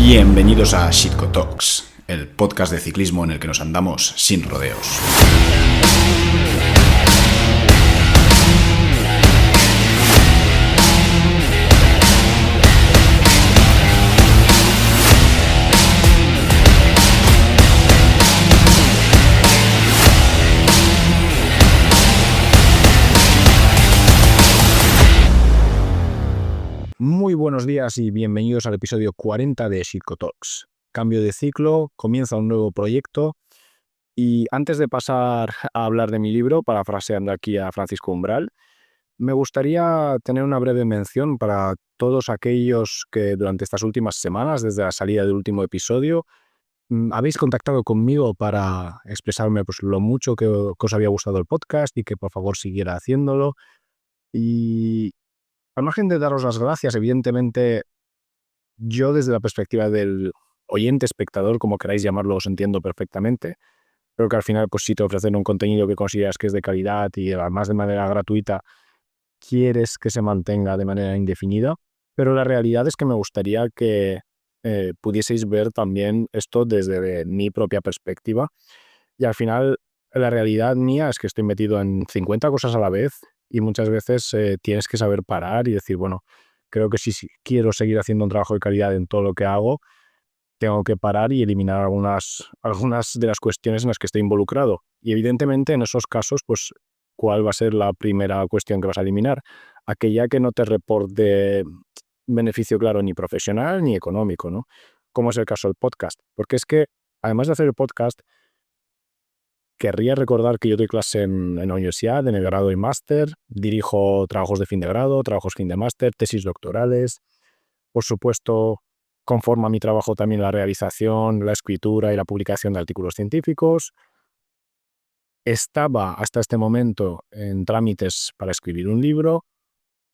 Bienvenidos a Shitco Talks, el podcast de ciclismo en el que nos andamos sin rodeos. Muy buenos días y bienvenidos al episodio 40 de Shitco Talks. Cambio de ciclo, comienza un nuevo proyecto y antes de pasar a hablar de mi libro, parafraseando aquí a Francisco Umbral, me gustaría tener una breve mención para todos aquellos que durante estas últimas semanas, desde la salida del último episodio, habéis contactado conmigo para expresarme pues, lo mucho que os había gustado el podcast y que por favor siguiera haciéndolo. Y al margen de daros las gracias, evidentemente, yo desde la perspectiva del oyente, espectador, como queráis llamarlo, os entiendo perfectamente. Creo que al final, pues si te ofrecen un contenido que consideras que es de calidad y además de manera gratuita, quieres que se mantenga de manera indefinida. Pero la realidad es que me gustaría que pudieseis ver también esto desde mi propia perspectiva. Y al final, la realidad mía es que estoy metido en 50 cosas a la vez y muchas veces tienes que saber parar y decir, bueno, creo que si quiero seguir haciendo un trabajo de calidad en todo lo que hago, tengo que parar y eliminar algunas de las cuestiones en las que estoy involucrado. Y evidentemente en esos casos, pues, ¿cuál va a ser la primera cuestión que vas a eliminar? Aquella que no te reporte beneficio claro ni profesional ni económico, ¿no? Como es el caso del podcast. Porque es que, además de hacer el podcast, querría recordar que yo doy clase en la universidad, en el grado y máster, dirijo trabajos de fin de grado, trabajos fin de máster, tesis doctorales. Por supuesto, conforma mi trabajo también la realización, la escritura y la publicación de artículos científicos. Estaba hasta este momento en trámites para escribir un libro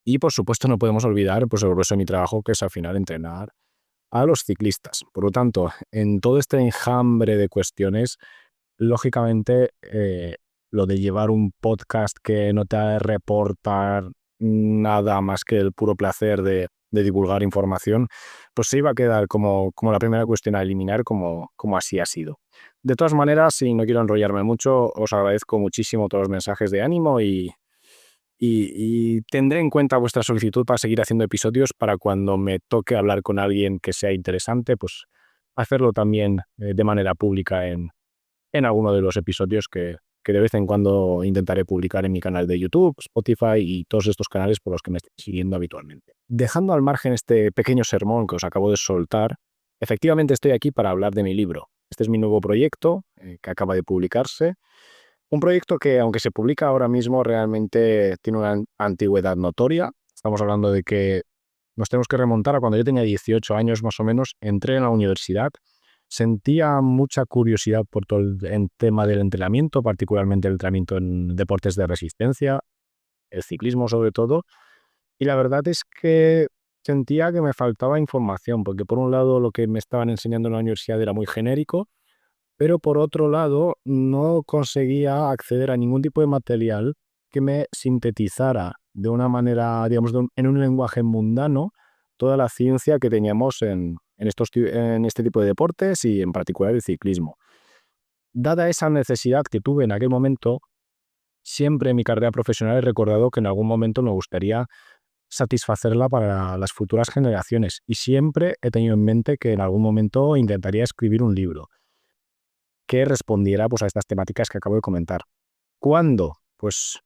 y, por supuesto, no podemos olvidar pues, el grueso de mi trabajo, que es al final entrenar a los ciclistas. Por lo tanto, en todo este enjambre de cuestiones, lógicamente, lo de llevar un podcast que no te ha de reportar nada más que el puro placer de divulgar información, pues se iba a quedar como la primera cuestión a eliminar, como así ha sido. De todas maneras, y no quiero enrollarme mucho, os agradezco muchísimo todos los mensajes de ánimo y tendré en cuenta vuestra solicitud para seguir haciendo episodios para cuando me toque hablar con alguien que sea interesante, pues hacerlo también de manera pública en alguno de los episodios que de vez en cuando intentaré publicar en mi canal de YouTube, Spotify y todos estos canales por los que me estáis siguiendo habitualmente. Dejando al margen este pequeño sermón que os acabo de soltar, efectivamente estoy aquí para hablar de mi libro. Este es mi nuevo proyecto que acaba de publicarse. Un proyecto que, aunque se publica ahora mismo, realmente tiene una antigüedad notoria. Estamos hablando de que nos tenemos que remontar a cuando yo tenía 18 años más o menos, entré en la universidad. Sentía mucha curiosidad por todo el tema del entrenamiento, particularmente el entrenamiento en deportes de resistencia, el ciclismo sobre todo, y la verdad es que sentía que me faltaba información, porque por un lado lo que me estaban enseñando en la universidad era muy genérico, pero por otro lado no conseguía acceder a ningún tipo de material que me sintetizara de una manera, digamos, en un lenguaje mundano, toda la ciencia que teníamos en este tipo de deportes y en particular el ciclismo. Dada esa necesidad que tuve en aquel momento, siempre en mi carrera profesional he recordado que en algún momento me gustaría satisfacerla para las futuras generaciones y siempre he tenido en mente que en algún momento intentaría escribir un libro que respondiera pues, a estas temáticas que acabo de comentar. ¿Cuándo? Pues,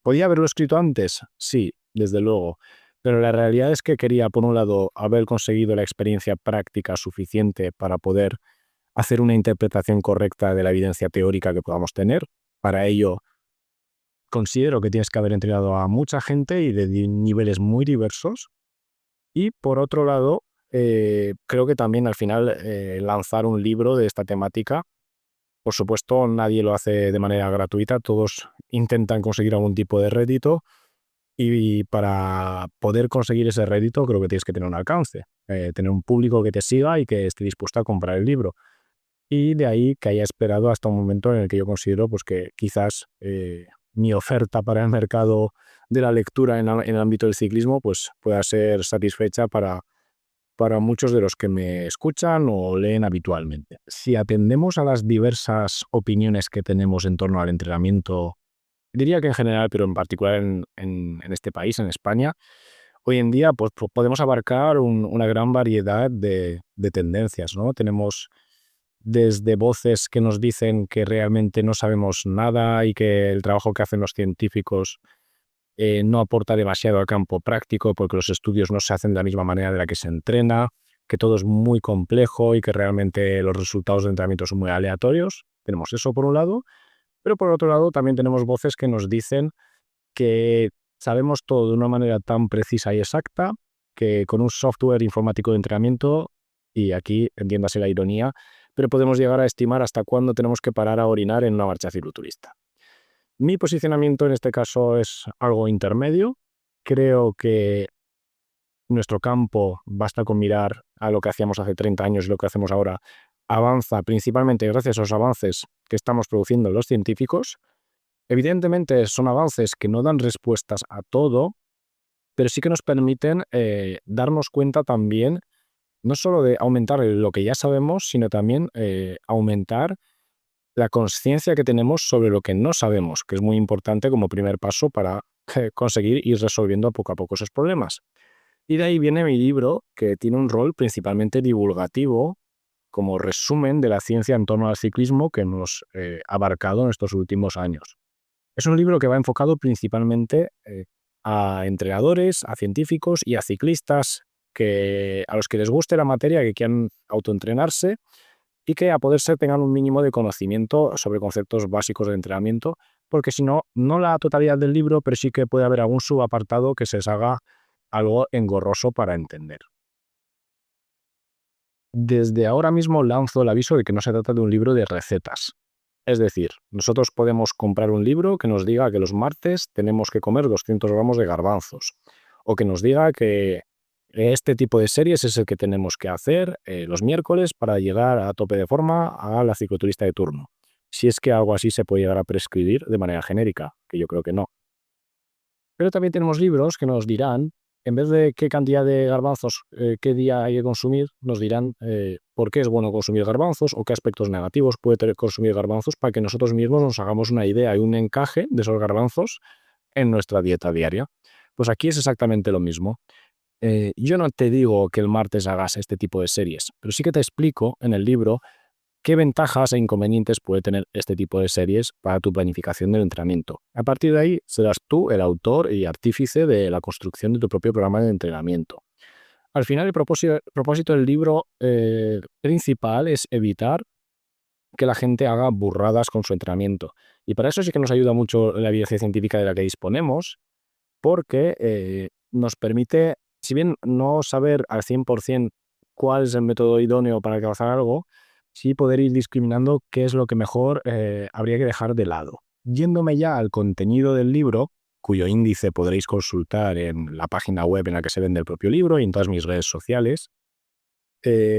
¿podía haberlo escrito antes? Sí, desde luego. Pero la realidad es que quería, por un lado, haber conseguido la experiencia práctica suficiente para poder hacer una interpretación correcta de la evidencia teórica que podamos tener. Para ello, considero que tienes que haber entrenado a mucha gente y de niveles muy diversos. Y, por otro lado, creo que también al final lanzar un libro de esta temática. Por supuesto, nadie lo hace de manera gratuita, todos intentan conseguir algún tipo de rédito y para poder conseguir ese rédito creo que tienes que tener un alcance, tener un público que te siga y que esté dispuesto a comprar el libro. Y de ahí que haya esperado hasta un momento en el que yo considero pues, que quizás mi oferta para el mercado de la lectura en el ámbito del ciclismo pues, pueda ser satisfecha para para muchos de los que me escuchan o leen habitualmente. Si atendemos a las diversas opiniones que tenemos en torno al entrenamiento, diría que en general, pero en particular en este país, en España, hoy en día pues, podemos abarcar una gran variedad de tendencias, ¿no? Tenemos desde voces que nos dicen que realmente no sabemos nada y que el trabajo que hacen los científicos no aporta demasiado al campo práctico porque los estudios no se hacen de la misma manera de la que se entrena, que todo es muy complejo y que realmente los resultados de entrenamiento son muy aleatorios. Tenemos eso por un lado, pero por otro lado también tenemos voces que nos dicen que sabemos todo de una manera tan precisa y exacta que con un software informático de entrenamiento, y aquí entiéndase la ironía, pero podemos llegar a estimar hasta cuándo tenemos que parar a orinar en una marcha cicloturista. Mi posicionamiento en este caso es algo intermedio. Creo que nuestro campo, basta con mirar a lo que hacíamos hace 30 años y lo que hacemos ahora, avanza principalmente gracias a los avances que estamos produciendo los científicos. Evidentemente son avances que no dan respuestas a todo, pero sí que nos permiten darnos cuenta también no solo de aumentar lo que ya sabemos, sino también aumentar la conciencia que tenemos sobre lo que no sabemos, que es muy importante como primer paso para conseguir ir resolviendo poco a poco esos problemas. Y de ahí viene mi libro, que tiene un rol principalmente divulgativo, como resumen de la ciencia en torno al ciclismo que hemos abarcado en estos últimos años. Es un libro que va enfocado principalmente a entrenadores, a científicos y a ciclistas a los que les guste la materia, que quieran autoentrenarse y que a poder ser tengan un mínimo de conocimiento sobre conceptos básicos de entrenamiento, porque si no, no la totalidad del libro, pero sí que puede haber algún subapartado que se les haga algo engorroso para entender. Desde ahora mismo lanzo el aviso de que no se trata de un libro de recetas. Es decir, nosotros podemos comprar un libro que nos diga que los martes tenemos que comer 200 gramos de garbanzos, o que nos diga que este tipo de series es el que tenemos que hacer los miércoles para llegar a tope de forma a la cicloturista de turno. Si es que algo así se puede llegar a prescribir de manera genérica, que yo creo que no. Pero también tenemos libros que nos dirán, en vez de qué cantidad de garbanzos, qué día hay que consumir, nos dirán por qué es bueno consumir garbanzos o qué aspectos negativos puede tener consumir garbanzos para que nosotros mismos nos hagamos una idea y un encaje de esos garbanzos en nuestra dieta diaria. Pues aquí es exactamente lo mismo. Yo no te digo que el martes hagas este tipo de series, pero sí que te explico en el libro qué ventajas e inconvenientes puede tener este tipo de series para tu planificación del entrenamiento. A partir de ahí, serás tú el autor y artífice de la construcción de tu propio programa de entrenamiento. Al final, el propósito del libro principal es evitar que la gente haga burradas con su entrenamiento. Y para eso sí que nos ayuda mucho la evidencia científica de la que disponemos, porque nos permite, si bien no saber al 100% cuál es el método idóneo para alcanzar algo, sí poder ir discriminando qué es lo que mejor habría que dejar de lado. Yéndome ya al contenido del libro, cuyo índice podréis consultar en la página web en la que se vende el propio libro y en todas mis redes sociales,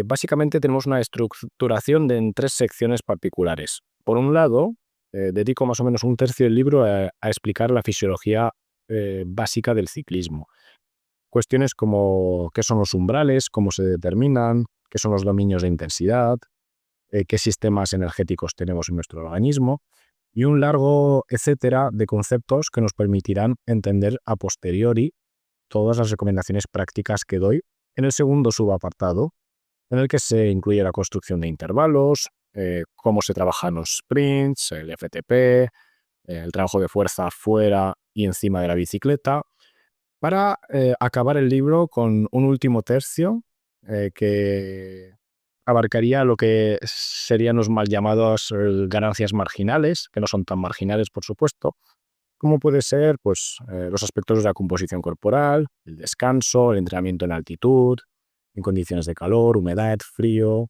básicamente tenemos una estructuración en 3 secciones particulares. Por un lado, dedico más o menos un tercio del libro a explicar la fisiología básica del ciclismo. Cuestiones como qué son los umbrales, cómo se determinan, qué son los dominios de intensidad, qué sistemas energéticos tenemos en nuestro organismo y un largo etcétera de conceptos que nos permitirán entender a posteriori todas las recomendaciones prácticas que doy en el segundo subapartado, en el que se incluye la construcción de intervalos, cómo se trabajan los sprints, el FTP, el trabajo de fuerza fuera y encima de la bicicleta, para acabar el libro con un último tercio que abarcaría lo que serían los mal llamados ganancias marginales, que no son tan marginales, por supuesto, como puede ser pues, los aspectos de la composición corporal, el descanso, el entrenamiento en altitud, en condiciones de calor, humedad, frío,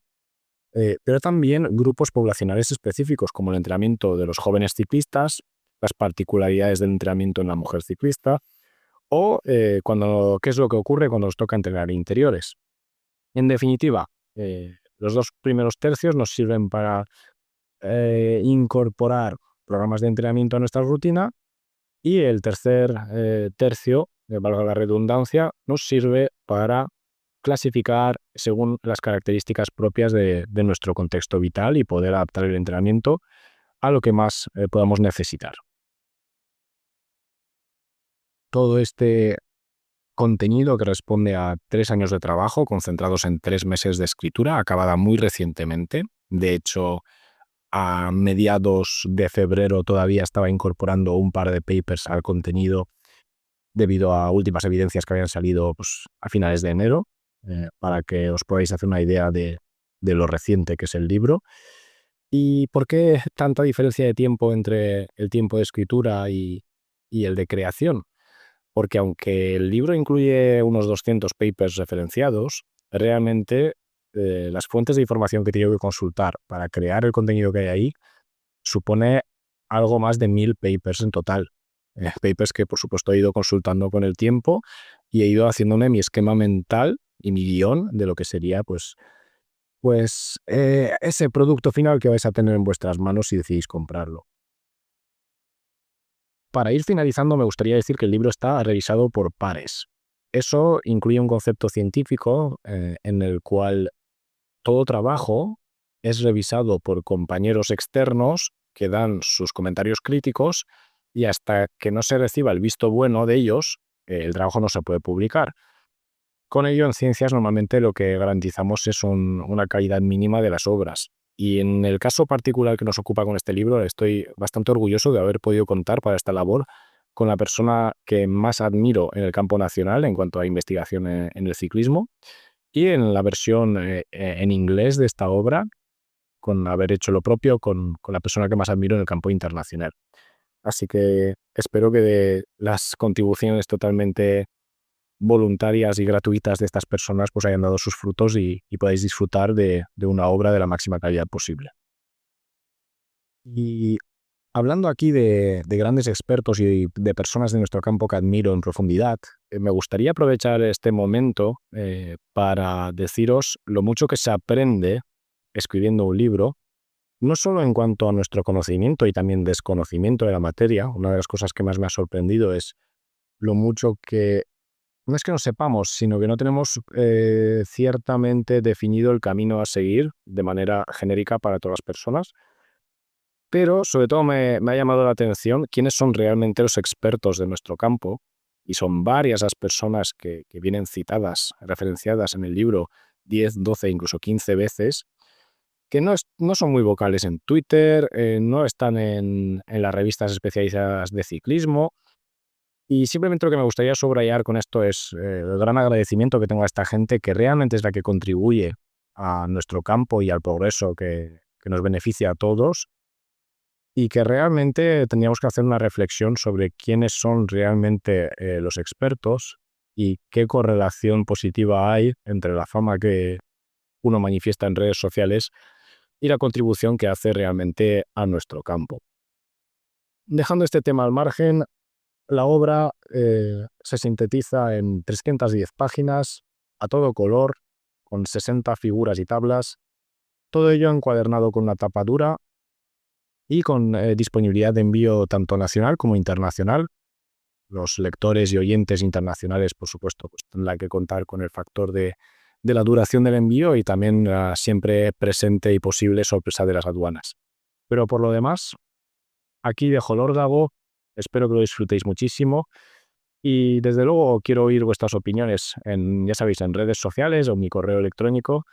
pero también grupos poblacionales específicos, como el entrenamiento de los jóvenes ciclistas, las particularidades del entrenamiento en la mujer ciclista, o qué es lo que ocurre cuando nos toca entrenar interiores. En definitiva, los 2 primeros tercios nos sirven para incorporar programas de entrenamiento a nuestra rutina y el tercer tercio, valga la redundancia, nos sirve para clasificar según las características propias de nuestro contexto vital y poder adaptar el entrenamiento a lo que más podamos necesitar. Todo este contenido, que responde a 3 años de trabajo concentrados en 3 meses de escritura, acabada muy recientemente. De hecho, a mediados de febrero todavía estaba incorporando un par de papers al contenido debido a últimas evidencias que habían salido a finales de enero, para que os podáis hacer una idea de lo reciente que es el libro. ¿Y por qué tanta diferencia de tiempo entre el tiempo de escritura y el de creación? Porque aunque el libro incluye unos 200 papers referenciados, realmente las fuentes de información que he tenido que consultar para crear el contenido que hay ahí supone algo más de 1000 papers en total. Papers que, por supuesto, he ido consultando con el tiempo y he ido haciéndome mi esquema mental y mi guión de lo que sería ese producto final que vais a tener en vuestras manos si decidís comprarlo. Para ir finalizando, me gustaría decir que el libro está revisado por pares. Eso incluye un concepto científico en el cual todo trabajo es revisado por compañeros externos que dan sus comentarios críticos, y hasta que no se reciba el visto bueno de ellos, el trabajo no se puede publicar. Con ello, en ciencias normalmente lo que garantizamos es una calidad mínima de las obras. Y en el caso particular que nos ocupa con este libro, estoy bastante orgulloso de haber podido contar para esta labor con la persona que más admiro en el campo nacional en cuanto a investigación en el ciclismo, y en la versión en inglés de esta obra, con haber hecho lo propio con la persona que más admiro en el campo internacional. Así que espero que de las contribuciones totalmente voluntarias y gratuitas de estas personas hayan dado sus frutos y podáis disfrutar de una obra de la máxima calidad posible. Y hablando aquí de grandes expertos y de personas de nuestro campo que admiro en profundidad, me gustaría aprovechar este momento para deciros lo mucho que se aprende escribiendo un libro, no solo en cuanto a nuestro conocimiento y también desconocimiento de la materia. Una de las cosas que más me ha sorprendido es lo mucho que no es que no sepamos, sino que no tenemos ciertamente definido el camino a seguir de manera genérica para todas las personas. Pero sobre todo me ha llamado la atención quiénes son realmente los expertos de nuestro campo, y son varias las personas que vienen citadas, referenciadas en el libro 10, 12, incluso 15 veces, que no son muy vocales en Twitter, no están en las revistas especializadas de ciclismo. Y simplemente lo que me gustaría subrayar con esto es el gran agradecimiento que tengo a esta gente, que realmente es la que contribuye a nuestro campo y al progreso que nos beneficia a todos, y que realmente tendríamos que hacer una reflexión sobre quiénes son realmente los expertos y qué correlación positiva hay entre la fama que uno manifiesta en redes sociales y la contribución que hace realmente a nuestro campo. Dejando este tema al margen, la obra se sintetiza en 310 páginas, a todo color, con 60 figuras y tablas, todo ello encuadernado con una tapa dura y con disponibilidad de envío tanto nacional como internacional. Los lectores y oyentes internacionales, por supuesto, tendrán que contar con el factor de la duración del envío y también la siempre presente y posible sorpresa de las aduanas. Pero por lo demás, aquí dejo el órdago. Espero que lo disfrutéis muchísimo y desde luego quiero oír vuestras opiniones ya sabéis, en redes sociales o en mi correo electrónico,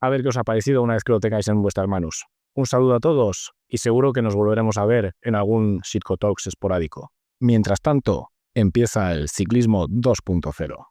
a ver qué os ha parecido una vez que lo tengáis en vuestras manos. Un saludo a todos y seguro que nos volveremos a ver en algún Citco Talks esporádico. Mientras tanto, empieza el Ciclismo 2.0.